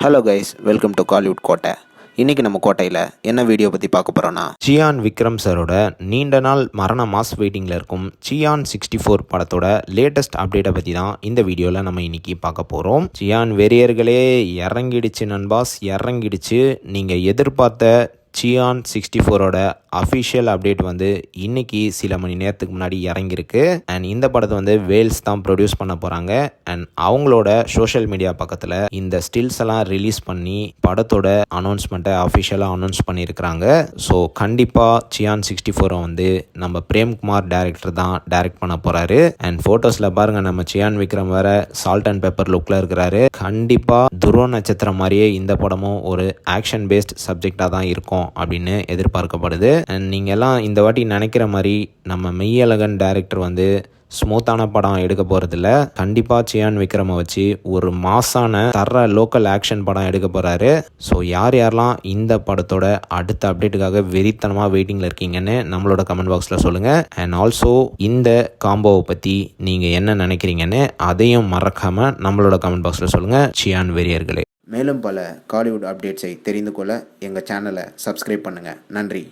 Hello guys, welcome to Kollywood கோட்டை. இன்றைக்கி நம்ம கோட்டையில் என்ன வீடியோ பற்றி பார்க்க போகிறோன்னா, சியான் விக்ரம் சாரோட நீண்ட நாள் மரண மாஸ் வெயிட்டிங்கில் இருக்கும் சியான் 64 படத்தோட லேட்டஸ்ட் அப்டேட்டை பற்றி தான் இந்த வீடியோவில் நம்ம இன்றைக்கி பார்க்க போகிறோம். சியான் வெறியர்களே இறங்கிடுச்சு நண்பாஸ், இறங்கிடுச்சு. நீங்கள் எதிர்பார்த்த சியான் 64ஓட அஃபிஷியல் அப்டேட் வந்து இன்றைக்கி சில மணி நேரத்துக்கு முன்னாடி இறங்கியிருக்கு. அண்ட் இந்த படத்தை வந்து வேல்ஸ் தான் ப்ரொடியூஸ் பண்ண போகிறாங்க. அண்ட் அவங்களோட சோஷியல் மீடியா பக்கத்தில் இந்த ஸ்டில்ஸ் எல்லாம் ரிலீஸ் பண்ணி படத்தோட அனௌன்ஸ்மெண்ட்டை அஃபிஷியலாக அனௌன்ஸ் பண்ணியிருக்கிறாங்க. ஸோ கண்டிப்பாக சியான் 64 வந்து நம்ம பிரேம்குமார் டேரக்டர் தான் டைரக்ட் பண்ண போகிறாரு. அண்ட் ஃபோட்டோஸில் பாருங்கள், நம்ம சியான் விக்ரம் வேற சால்ட் அண்ட் பெப்பர் லுக்கில் இருக்கிறாரு. கண்டிப்பாக துருவ நட்சத்திரம் மாதிரியே இந்த படமும் ஒரு ஆக்ஷன் பேஸ்ட் சப்ஜெக்டாக தான் இருக்கும் அப்படின்னு எதிர்பார்க்கப்படுது. அண்ட் நீங்கள் எல்லாம் இந்த வாட்டி நினைக்கிற மாதிரி நம்ம மெய்யழகன் டைரக்டர் வந்து ஸ்மூத்தான படம் எடுக்க போகிறதில்ல. கண்டிப்பாக சியான் விக்ரமை வச்சு ஒரு மாசான தர லோக்கல் ஆக்ஷன் படம் எடுக்க போகிறாரு. ஸோ யாரெல்லாம் இந்த படத்தோட அடுத்த அப்டேட்டுக்காக வெறித்தனமாக வெயிட்டிங்கில் இருக்கீங்கன்னு நம்மளோட கமெண்ட் பாக்ஸில் சொல்லுங்கள். அண்ட் ஆல்சோ இந்த காம்போவை பற்றி நீங்கள் என்ன நினைக்கிறீங்கன்னு அதையும் மறக்காமல் நம்மளோட கமெண்ட் பாக்ஸில் சொல்லுங்கள் சியான் வெறியர்களே. மேலும் பல காலிவுட் அப்டேட்ஸை தெரிந்து கொள்ள எங்கள் சேனலை சப்ஸ்கிரைப் பண்ணுங்கள். நன்றி.